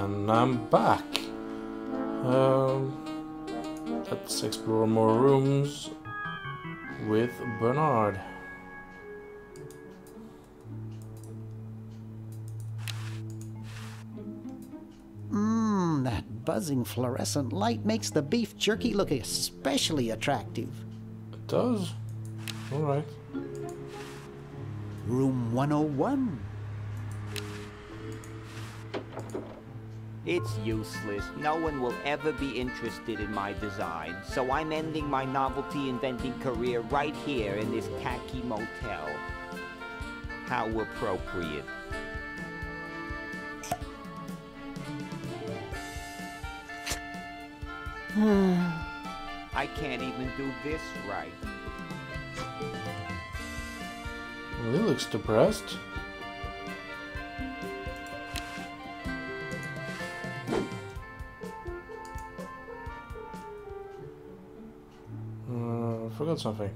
And I'm back. Let's explore more rooms with Bernard. That buzzing fluorescent light makes the beef jerky look especially attractive. It does? Alright. Room 101. It's useless. No one will ever be interested in my design, so I'm ending my novelty inventing career right here in this tacky motel. How appropriate. I can't even do this right. Well, he looks depressed. I forgot something.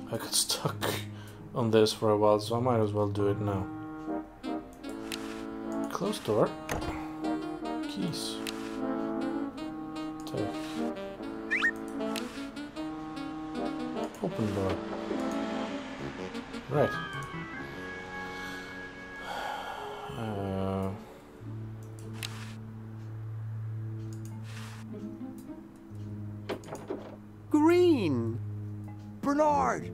I got stuck on this for a while, so I might as well do it now. Close door. Keys. Take. Open door. Right. Green! Bernard!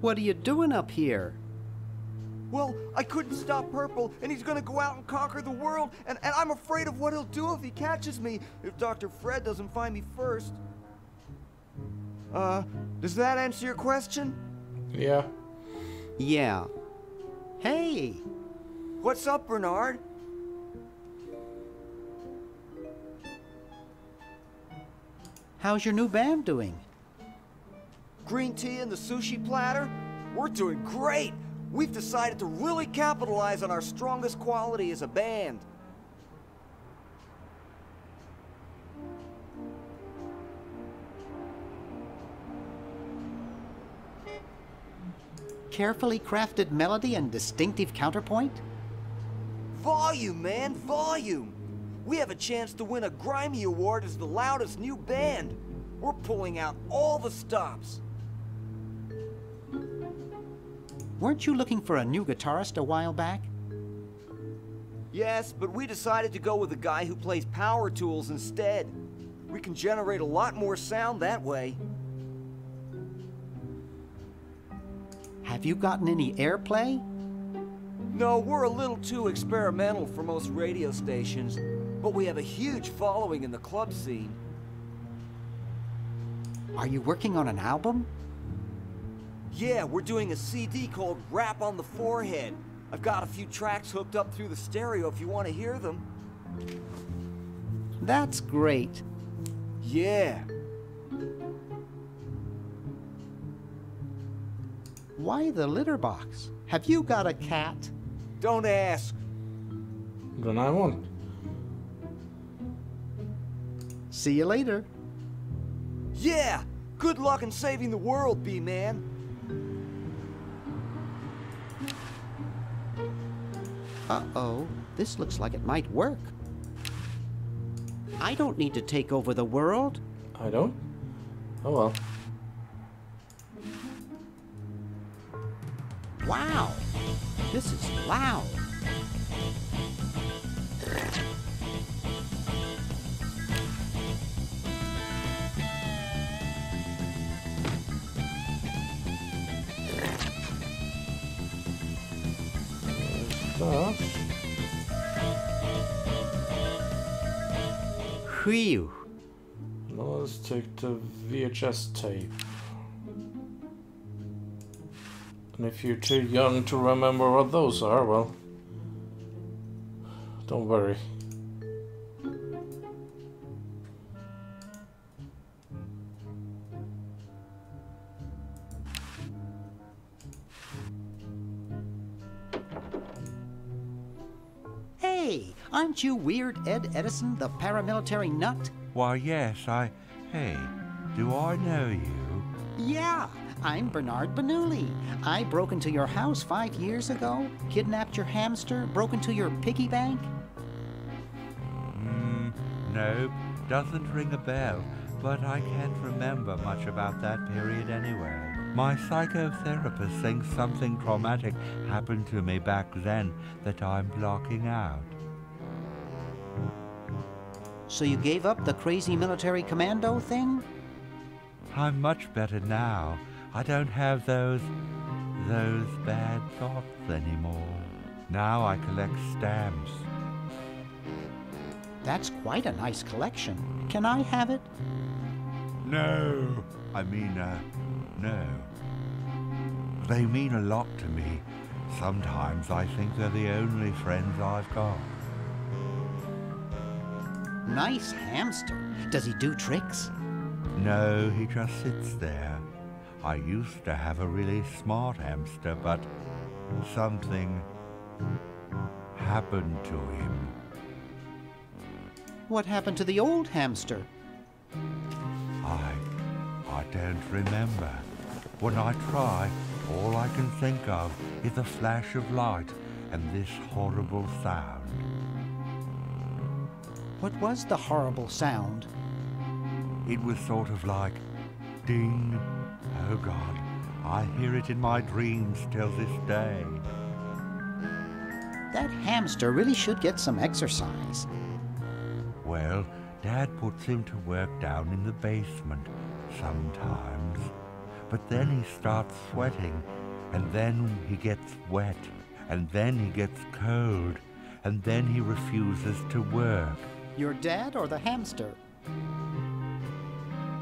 What are you doing up here? Well, I couldn't stop Purple, and he's gonna go out and conquer the world, and I'm afraid of what he'll do if he catches me, if Dr. Fred doesn't find me first. Does that answer your question? Yeah. Yeah. Hey! What's up, Bernard? How's your new band doing? Green tea and the sushi platter? We're doing great! We've decided to really capitalize on our strongest quality as a band. Carefully crafted melody and distinctive counterpoint? Volume, man, volume! We have a chance to win a Grimy Award as the loudest new band. We're pulling out all the stops. Weren't you looking for a new guitarist a while back? Yes, but we decided to go with a guy who plays power tools instead. We can generate a lot more sound that way. Have you gotten any airplay? No, we're a little too experimental for most radio stations, but we have a huge following in the club scene. Are you working on an album? Yeah, we're doing a CD called Rap on the Forehead. I've got a few tracks hooked up through the stereo if you want to hear them. That's great. Yeah. Why the litter box? Have you got a cat? Don't ask. Then I won't. See you later. Yeah! Good luck in saving the world, B-Man. Uh-oh, this looks like it might work. I don't need to take over the world. I don't? Oh well. Wow, this is loud. Whew. Now let's take the VHS tape. And if you're too young to remember what those are, well, don't worry. Hey, aren't you Weird Ed Edison, the paramilitary nut? Why, yes, Hey, do I know you? Yeah, I'm Bernard Bernoulli. I broke into your house 5 years ago, kidnapped your hamster, broke into your piggy bank. Nope, doesn't ring a bell, but I can't remember much about that period anyway. My psychotherapist thinks something traumatic happened to me back then that I'm blocking out. So you gave up the crazy military commando thing? I'm much better now. I don't have those bad thoughts anymore. Now I collect stamps. That's quite a nice collection. Can I have it? No. No. They mean a lot to me. Sometimes I think they're the only friends I've got. Nice hamster. Does he do tricks? No, he just sits there. I used to have a really smart hamster, but something happened to him. What happened to the old hamster? I don't remember. When I try, all I can think of is a flash of light and this horrible sound. What was the horrible sound? It was sort of like ding. Oh God, I hear it in my dreams till this day. That hamster really should get some exercise. Well, Dad puts him to work down in the basement sometimes. But then he starts sweating, and then he gets wet, and then he gets cold, and then he refuses to work. Your dad or the hamster?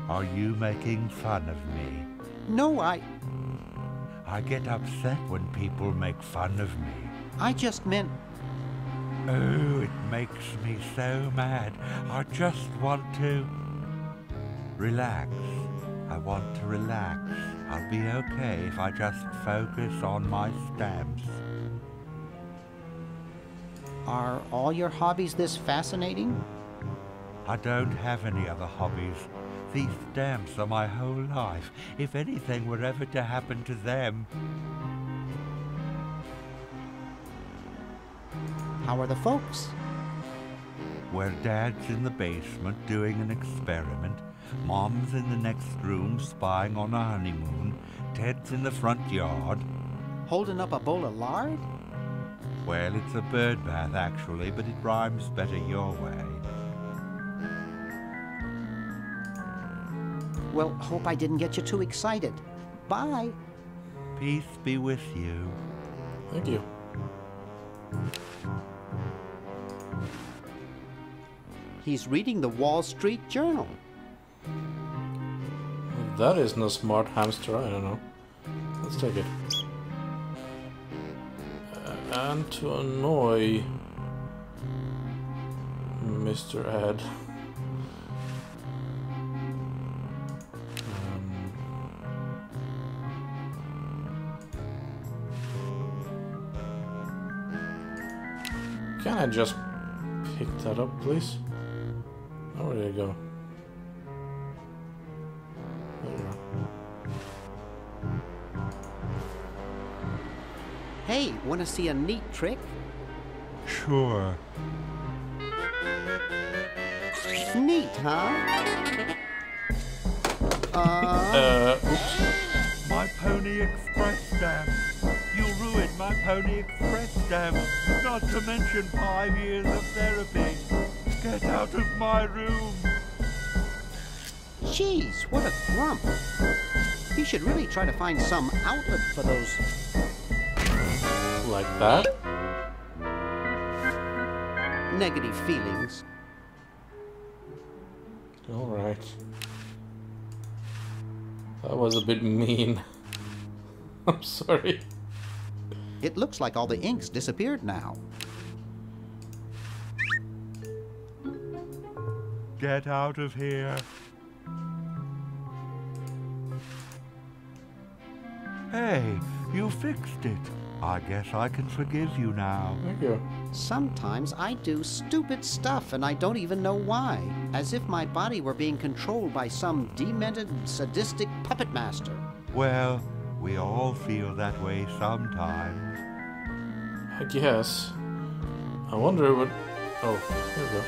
Are you making fun of me? No, I get upset when people make fun of me. I just meant... Oh, it makes me so mad. I just want to relax. I want to relax. I'll be okay if I just focus on my stamps. Are all your hobbies this fascinating? I don't have any other hobbies. These stamps are my whole life. If anything were ever to happen to them... How are the folks? Well, Dad's in the basement doing an experiment. Mom's in the next room spying on a honeymoon. Ted's in the front yard. Holding up a bowl of lard? Well, it's a bird bath, actually, but it rhymes better your way. Well, hope I didn't get you too excited. Bye. Peace be with you. Thank you. He's reading the Wall Street Journal. That is no smart hamster, I don't know. Let's take it. And to annoy Mr. Ed. Can I just pick that up, please? Oh, there you go. There you are. Hey, want to see a neat trick? Sure. Neat, huh? Oops. My Pony Express stamp. You ruined my Pony Express stamp. Not to mention 5 years of therapy. Get out of my room. Jeez, what a grump. He should really try to find some outlet for those... Like that? negative feelings. Alright. That was a bit mean. I'm sorry. It looks like all the ink's disappeared now. Get out of here. Hey, you fixed it. I guess I can forgive you now. Thank you. Sometimes I do stupid stuff and I don't even know why. As if my body were being controlled by some demented, sadistic puppet master. Well, we all feel that way sometimes. I guess. I wonder what... Oh, here we go.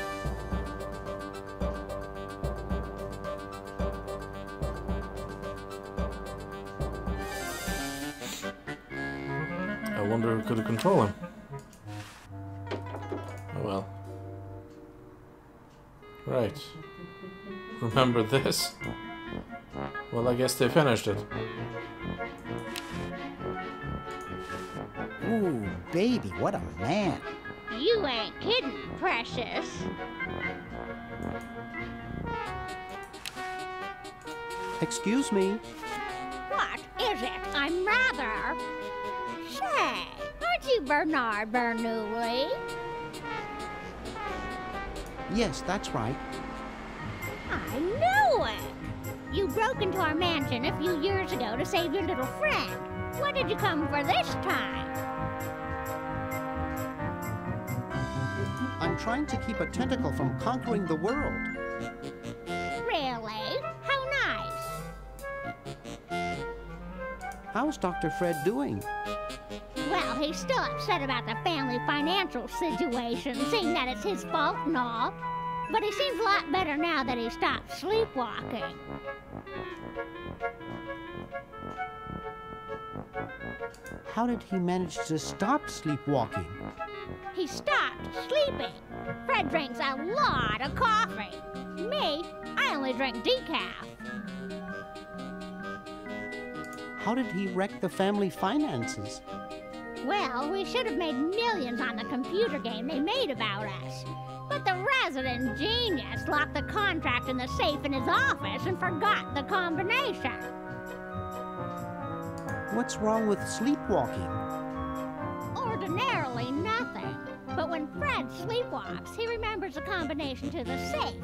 I wonder who could control him. Oh well. Right. Remember this? Well, I guess they finished it. Ooh, baby, what a man. You ain't kidding, precious. Excuse me. What is it? I'm rather... Say, aren't you Bernard Bernoulli? Yes, that's right. I knew it! You broke into our mansion a few years ago to save your little friend. What did you come for this time? I'm trying to keep a tentacle from conquering the world. Really? How nice. How's Dr. Fred doing? Well, he's still upset about the family financial situation, seeing that it's his fault and all. But he seems a lot better now that he stopped sleepwalking. How did he manage to stop sleepwalking? He stopped sleeping. Fred drinks a lot of coffee. Me, I only drink decaf. How did he wreck the family finances? Well, we should have made millions on the computer game they made about us. But the resident genius locked the contract in the safe in his office and forgot the combination. What's wrong with sleepwalking? Ordinarily nothing. But when Fred sleepwalks, he remembers the combination to the safe.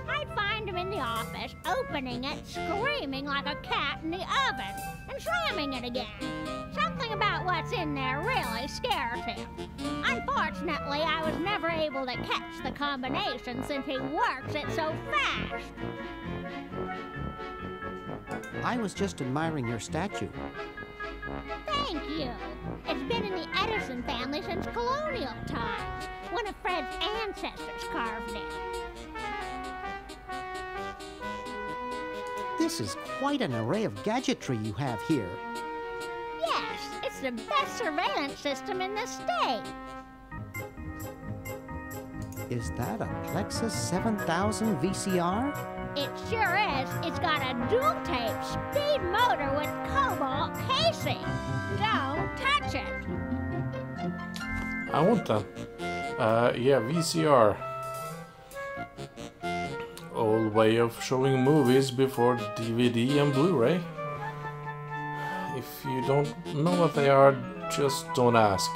I'd find him in the office, opening it, screaming like a cat in the oven, and slamming it again. Something about what's in there really scares him. Unfortunately, I was never able to catch the combination since he works it so fast. I was just admiring your statue. Thank you. It's been in the Edison family since colonial times. One of Fred's ancestors carved it. This is quite an array of gadgetry you have here. Yes, it's the best surveillance system in the state. Is that a Plexus 7000 VCR? It sure is. It's got a dual-tape speed motor with cobalt casing. Don't touch it. I want that. Yeah, VCR. Old way of showing movies before DVD and Blu-ray. If you don't know what they are, just don't ask.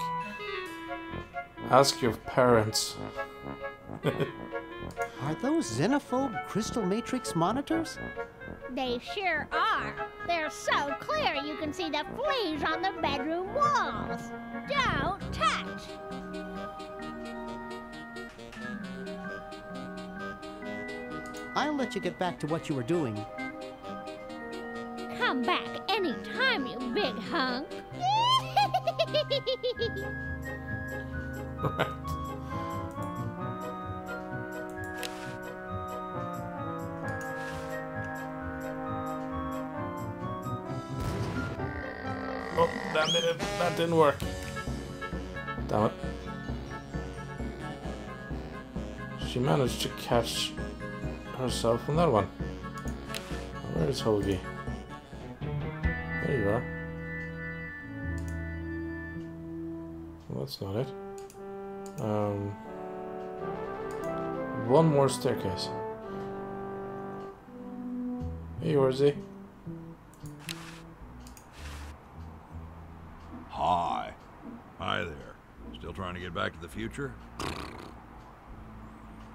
Ask your parents. Are those xenophobe crystal matrix monitors? They sure are. They're so clear you can see the fleas on the bedroom walls. Don't touch. I'll let you get back to what you were doing. Come back anytime, you big hunk. Right. Oh, that didn't work. Damn it. She managed to catch herself on that one. Where is Hoagie? There you are. Well, that's not it. One more staircase. Hey, Orzy. Hi. Hi there. Still trying to get back to the future?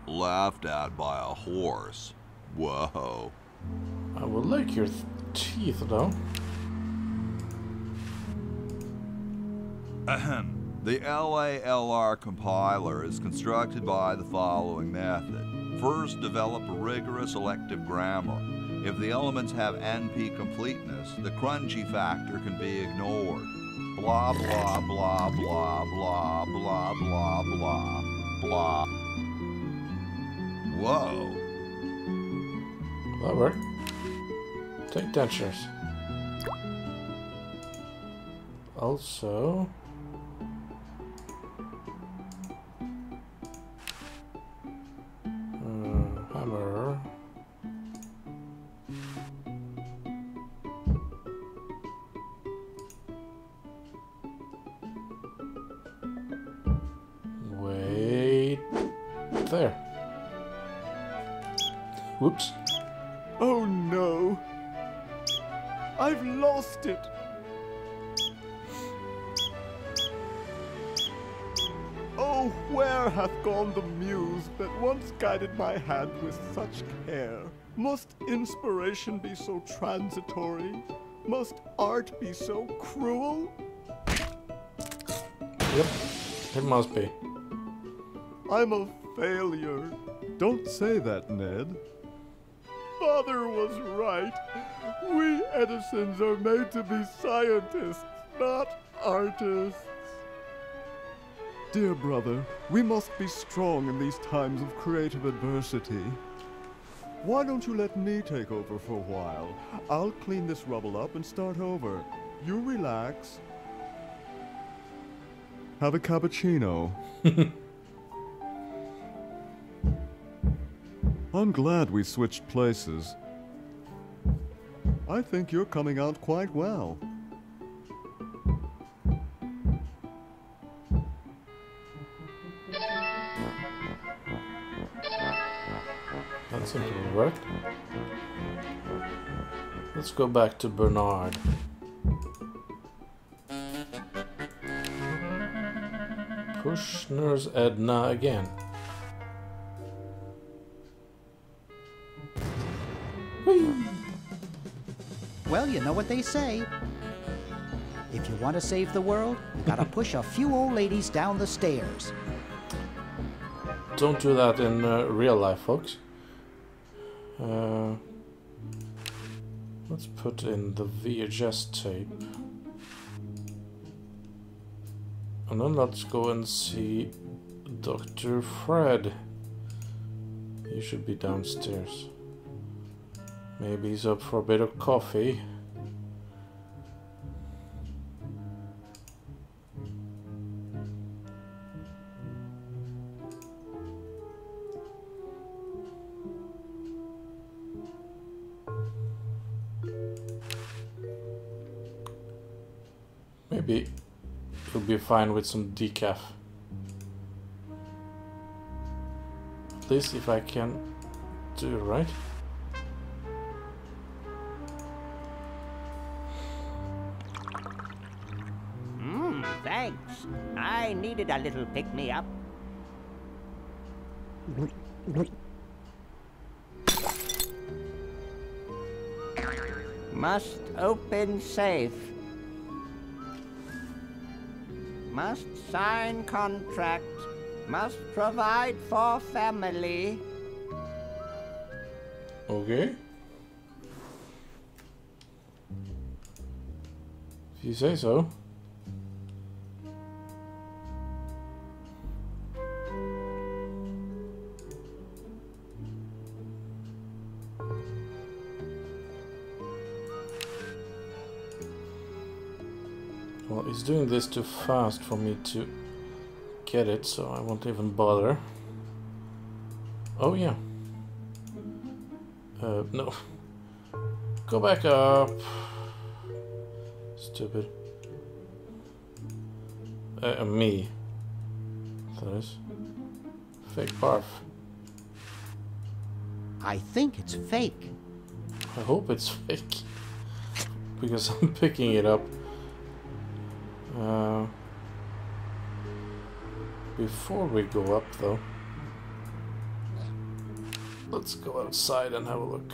Laughed at by a horse. Whoa. I would like your teeth, though. Ahem. The LALR compiler is constructed by the following method. First, develop a rigorous elective grammar. If the elements have NP completeness, the crunchy factor can be ignored. Blah, blah, blah, blah, blah, blah, blah, blah, blah. Whoa. That worked. Take dentures. Also... hammer. Wait. There. Whoops. Oh no! I've lost it! Oh, where hath gone the muse that once guided my hand with such care? Must inspiration be so transitory? Must art be so cruel? Yep, it must be. I'm a failure. Don't say that, Ned. Father was right. We Edisons are made to be scientists, not artists. Dear brother, we must be strong in these times of creative adversity. Why don't you let me take over for a while? I'll clean this rubble up and start over. You relax. Have a cappuccino. I'm glad we switched places. I think you're coming out quite well. That seems to have worked. Let's go back to Bernard. Push Nurse Edna again. Whee! Well, you know what they say. If you want to save the world, you gotta push a few old ladies down the stairs. Don't do that in real life, folks. Let's put in the VHS tape. And then let's go and see Dr. Fred. He should be downstairs. Maybe he's up for a bit of coffee. Maybe he'll be fine with some decaf. At least if I can do it right. Thanks. I needed a little pick-me-up. Must open safe. Must sign contract. Must provide for family. Okay. If you say so. Well, he's doing this too fast for me to get it, so I won't even bother. Oh yeah. No. Go back up. Stupid. Me. That is. Fake barf. I think it's fake. I hope it's fake. Because I'm picking it up. Before we go up though, let's go outside and have a look.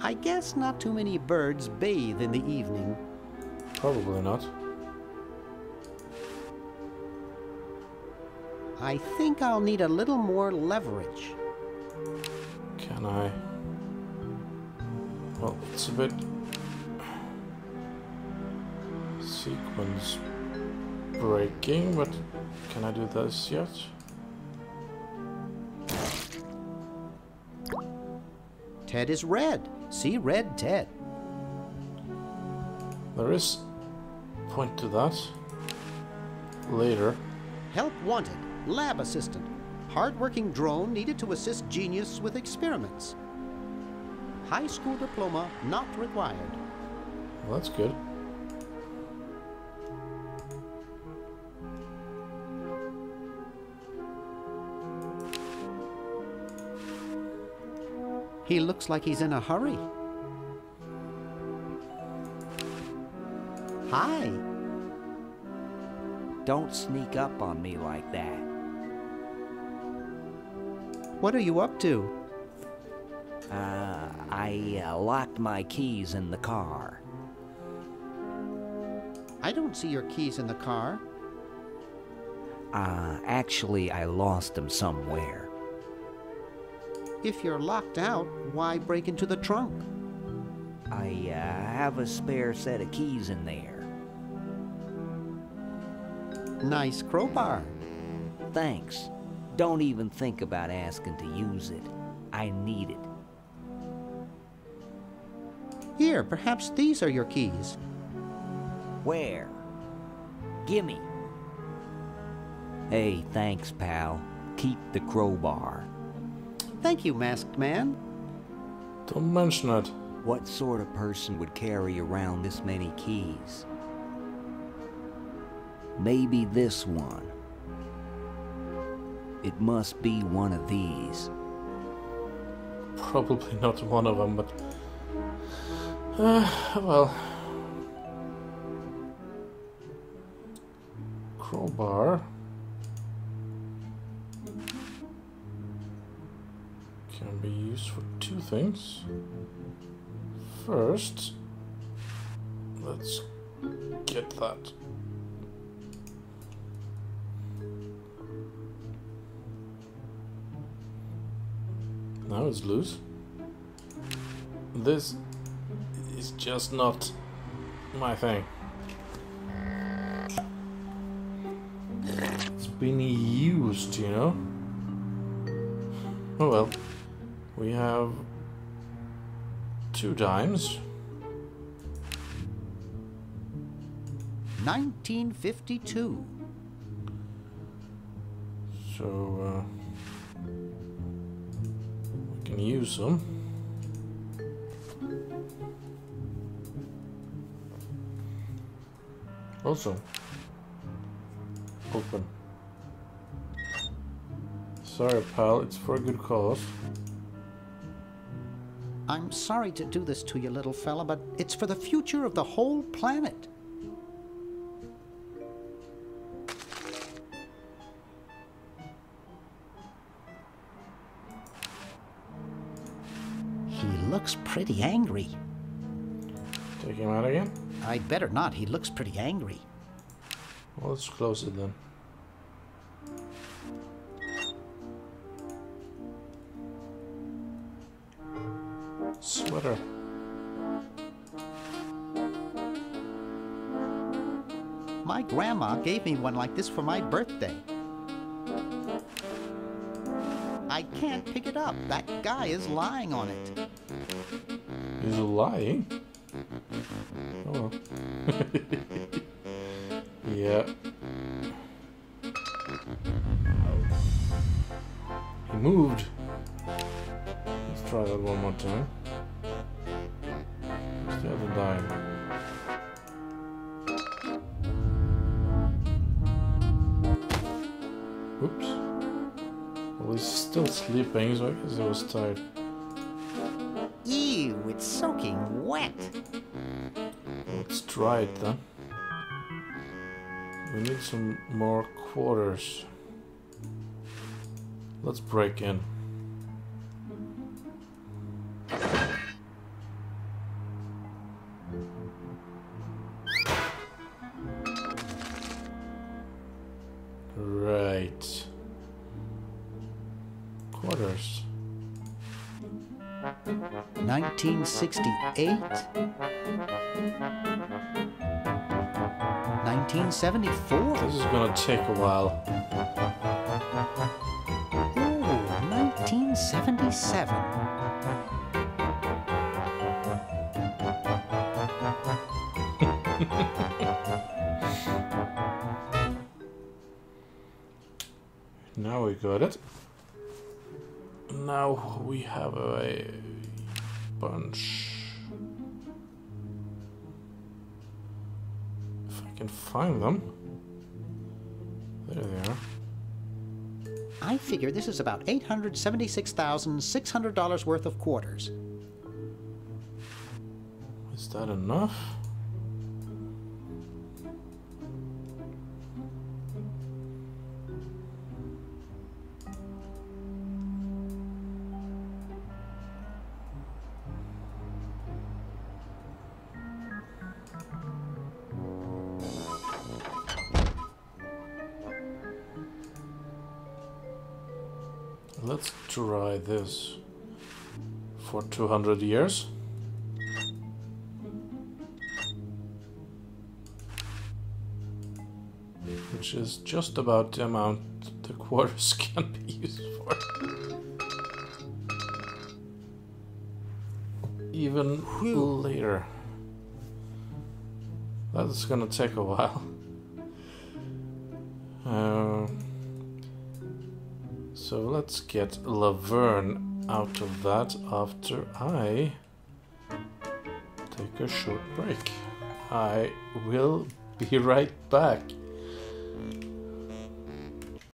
I guess not too many birds bathe in the evening. Probably not. I think I'll need a little more leverage. Can I? Well, it's a bit sequence breaking, but can I do this yet? Ted is red. See red Ted. There is a point to that. Later. Help wanted. Lab assistant. Hard-working drone needed to assist genius with experiments. High school diploma not required. Well, that's good. He looks like he's in a hurry. Hi. Don't sneak up on me like that. What are you up to? I locked my keys in the car. I don't see your keys in the car. Actually, I lost them somewhere. If you're locked out, why break into the trunk? I have a spare set of keys in there. Nice crowbar. Thanks. Don't even think about asking to use it. I need it. Here, perhaps these are your keys. Where? Gimme. Hey, thanks, pal. Keep the crowbar. Thank you, masked man. Don't mention it. What sort of person would carry around this many keys? Maybe this one. It must be one of these. Probably not one of them, but... well... Crowbar... can be used for two things. First... let's get that. Now it's loose. This is just not my thing. It's been used, you know? Oh well. We have 2 dimes. 1952. So, we can use them. Also, open. Sorry, pal, it's for a good cause. I'm sorry to do this to you, little fella, but it's for the future of the whole planet. He looks pretty angry. Take him out again? I'd better not. He looks pretty angry. Well, let's close it then. Sweater. My grandma gave me one like this for my birthday. I can't pick it up. That guy is lying on it. He's lying? Oh well. Yeah. He moved. Let's try that one more time. Still the dime. Oops. Well, he's still sleeping, so I guess he was tired. Ew, it's soaking wet. Let's try it then. We need some more quarters. Let's break in. Right. quarters. 1968? 1974? This is gonna take a while. Ooh, 1977. Now we got it. Now we have a bunch. If I can find them. There they are. I figure this is about $876,600 worth of quarters. Is that enough? Let's try this for 200 years. Which is just about the amount the quarters can be used for. Even later. That's gonna take a while. So let's get Laverne out of that after I take a short break. I will be right back.